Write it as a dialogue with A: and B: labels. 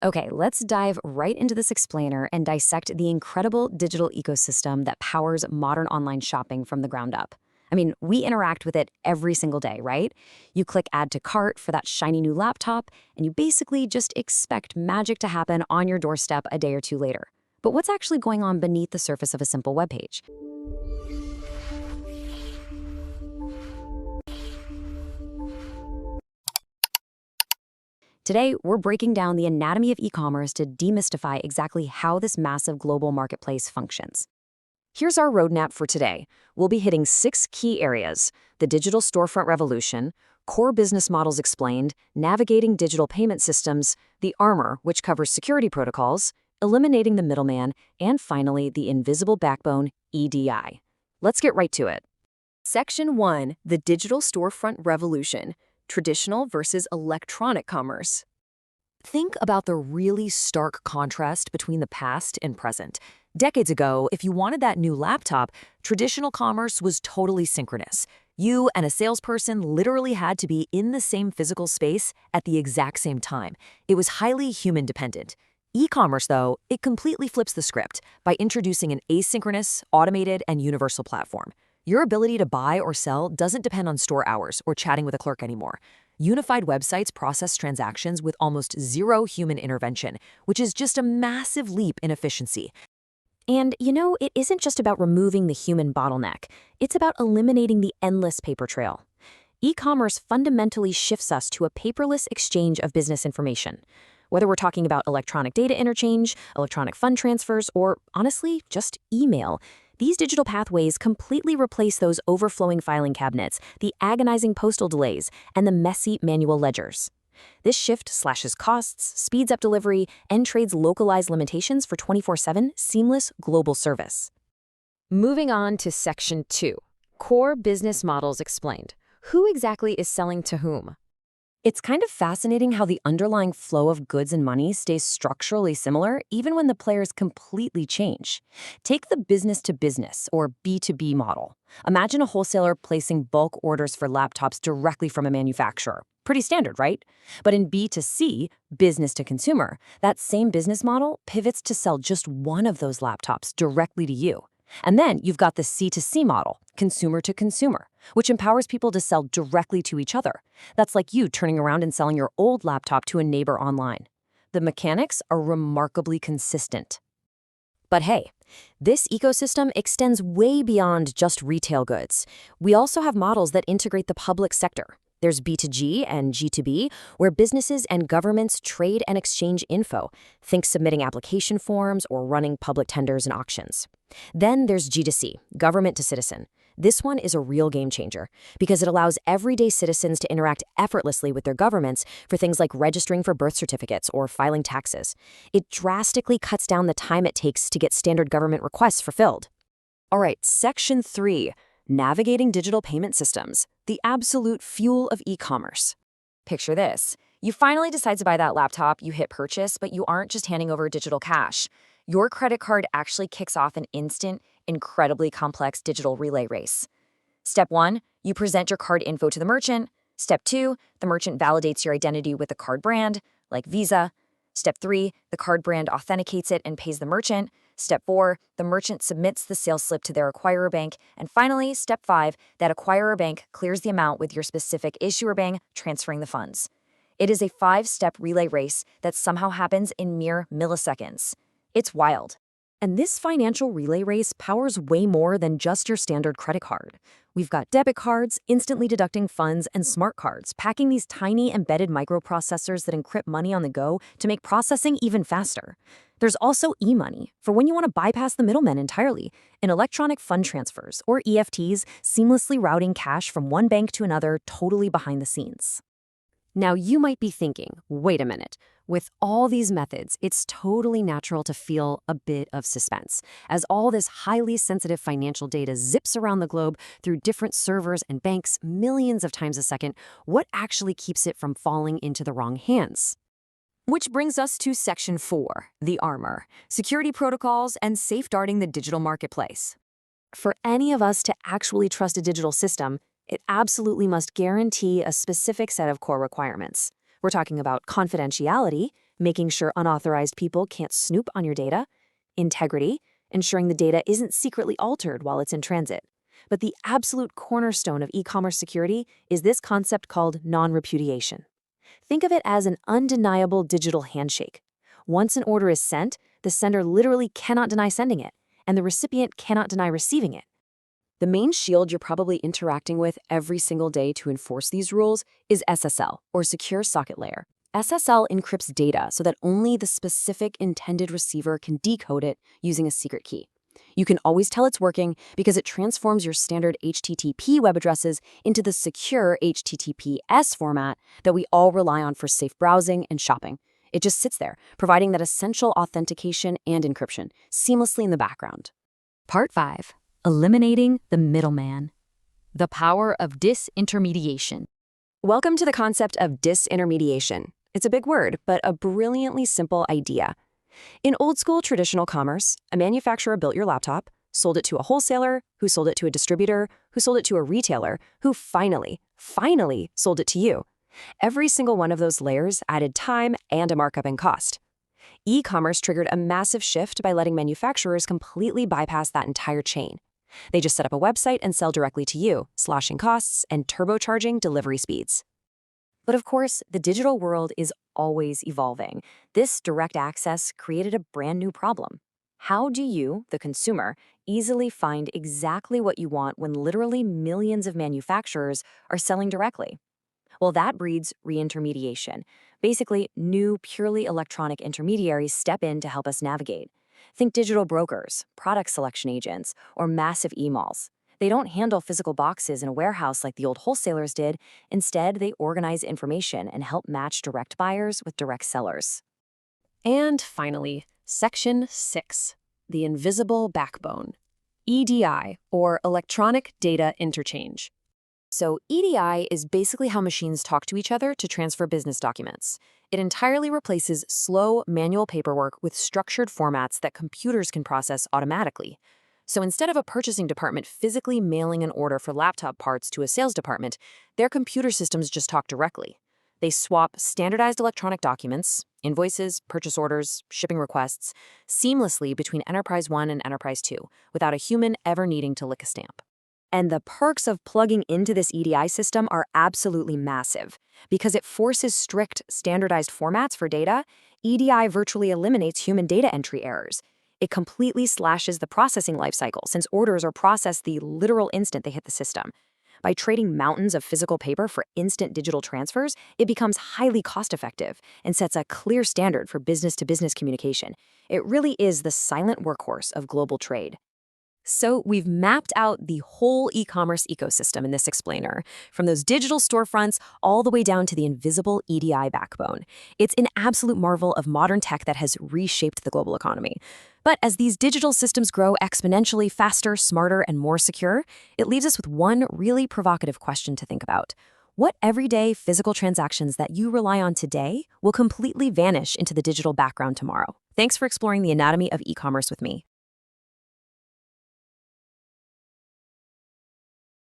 A: Okay, let's dive right into this explainer and dissect the incredible digital ecosystem that powers modern online shopping from the ground up. I mean, we interact with it every single day, right? You click add to cart for that shiny new laptop, and you basically just expect magic to happen on your doorstep a day or two later. But what's actually going on beneath the surface of a simple web page? Today, we're breaking down the anatomy of e-commerce to demystify exactly how this massive global marketplace functions. Here's our roadmap for today. We'll be hitting 6 key areas: the digital storefront revolution, core business models explained, navigating digital payment systems, the armor, which covers security protocols, eliminating the middleman, and finally, the invisible backbone, EDI. Let's get right to it. Section 1, the digital storefront revolution, traditional versus electronic commerce. Think about the really stark contrast between the past and present. Decades ago, if you wanted that new laptop, traditional commerce was totally synchronous. You and a salesperson literally had to be in the same physical space at the exact same time. It was highly human dependent. E-commerce, though, it completely flips the script by introducing an asynchronous, automated, and universal platform. Your ability to buy or sell doesn't depend on store hours or chatting with a clerk anymore. Unified websites process transactions with almost zero human intervention, which is just a massive leap in efficiency. And, it isn't just about removing the human bottleneck. It's about eliminating the endless paper trail. E-commerce fundamentally shifts us to a paperless exchange of business information. Whether we're talking about electronic data interchange, electronic fund transfers, or, honestly, just email, these digital pathways completely replace those overflowing filing cabinets, the agonizing postal delays, and the messy manual ledgers. This shift slashes costs, speeds up delivery, and trades localized limitations for 24/7 seamless global service. Moving on to Section 2, Core Business Models Explained. Who exactly is selling to whom? It's kind of fascinating how the underlying flow of goods and money stays structurally similar even when the players completely change. Take the business-to-business or B2B model. Imagine a wholesaler placing bulk orders for laptops directly from a manufacturer. Pretty standard, right? But in B2C, business to consumer, that same business model pivots to sell just one of those laptops directly to you. And then you've got the C2C model, consumer to consumer, which empowers people to sell directly to each other. That's like you turning around and selling your old laptop to a neighbor online. The mechanics are remarkably consistent. But hey, this ecosystem extends way beyond just retail goods. We also have models that integrate the public sector. There's B2G and G2B, where businesses and governments trade and exchange info. Think submitting application forms or running public tenders and auctions. Then there's G2C, government to citizen. This one is a real game changer because it allows everyday citizens to interact effortlessly with their governments for things like registering for birth certificates or filing taxes. It drastically cuts down the time it takes to get standard government requests fulfilled. All right, Section 3. Navigating digital payment systems, the absolute fuel of e-commerce. Picture this. You finally decide to buy that laptop, you hit purchase, but you aren't just handing over digital cash. Your credit card actually kicks off an instant, incredibly complex digital relay race. Step 1, you present your card info to the merchant. Step 2, the merchant validates your identity with the card brand, like Visa. Step 3, the card brand authenticates it and pays the merchant. Step 4, the merchant submits the sales slip to their acquirer bank. And finally, Step 5, that acquirer bank clears the amount with your specific issuer bank, transferring the funds. It is a 5-step relay race that somehow happens in mere milliseconds. It's wild. And this financial relay race powers way more than just your standard credit card. We've got debit cards, instantly deducting funds, and smart cards, packing these tiny embedded microprocessors that encrypt money on the go to make processing even faster. There's also e-money, for when you want to bypass the middlemen entirely, and electronic fund transfers, or EFTs, seamlessly routing cash from one bank to another totally behind the scenes. Now you might be thinking, wait a minute, with all these methods, it's totally natural to feel a bit of suspense, as all this highly sensitive financial data zips around the globe through different servers and banks millions of times a second. What actually keeps it from falling into the wrong hands? Which brings us to Section 4, the armor, security protocols and safeguarding the digital marketplace. For any of us to actually trust a digital system, it absolutely must guarantee a specific set of core requirements. We're talking about confidentiality, making sure unauthorized people can't snoop on your data; integrity, ensuring the data isn't secretly altered while it's in transit. But the absolute cornerstone of e-commerce security is this concept called non-repudiation. Think of it as an undeniable digital handshake. Once an order is sent, the sender literally cannot deny sending it, and the recipient cannot deny receiving it. The main shield you're probably interacting with every single day to enforce these rules is SSL, or Secure Socket Layer. SSL encrypts data so that only the specific intended receiver can decode it using a secret key. You can always tell it's working because it transforms your standard HTTP web addresses into the secure HTTPS format that we all rely on for safe browsing and shopping. It just sits there, providing that essential authentication and encryption seamlessly in the background. Part 5. Eliminating the middleman.
B: The power of disintermediation.
A: Welcome to the concept of disintermediation. It's a big word, but a brilliantly simple idea. In old-school traditional commerce, a manufacturer built your laptop, sold it to a wholesaler, who sold it to a distributor, who sold it to a retailer, who finally sold it to you. Every single one of those layers added time and a markup in cost. E-commerce triggered a massive shift by letting manufacturers completely bypass that entire chain. They just set up a website and sell directly to you, slashing costs and turbocharging delivery speeds. But of course, the digital world is always evolving. This direct access created a brand new problem. How do you, the consumer, easily find exactly what you want when literally millions of manufacturers are selling directly? Well, that breeds reintermediation. Basically, new, purely electronic intermediaries step in to help us navigate. Think digital brokers, product selection agents, or massive e-malls. They don't handle physical boxes in a warehouse like the old wholesalers did. Instead, they organize information and help match direct buyers with direct sellers. And finally, Section 6, the invisible backbone. EDI, or Electronic Data Interchange. So EDI is basically how machines talk to each other to transfer business documents. It entirely replaces slow, manual paperwork with structured formats that computers can process automatically. So instead of a purchasing department physically mailing an order for laptop parts to a sales department, their computer systems just talk directly. They swap standardized electronic documents, invoices, purchase orders, shipping requests, seamlessly between Enterprise One and Enterprise Two, without a human ever needing to lick a stamp. And the perks of plugging into this EDI system are absolutely massive. Because it forces strict, standardized formats for data, EDI virtually eliminates human data entry errors. It completely slashes the processing lifecycle since orders are processed the literal instant they hit the system. By trading mountains of physical paper for instant digital transfers, it becomes highly cost-effective and sets a clear standard for business-to-business communication. It really is the silent workhorse of global trade. So we've mapped out the whole e-commerce ecosystem in this explainer, from those digital storefronts all the way down to the invisible EDI backbone. It's an absolute marvel of modern tech that has reshaped the global economy. But as these digital systems grow exponentially faster, smarter, and more secure, it leaves us with one really provocative question to think about. What everyday physical transactions that you rely on today will completely vanish into the digital background tomorrow? Thanks for exploring the anatomy of e-commerce with me.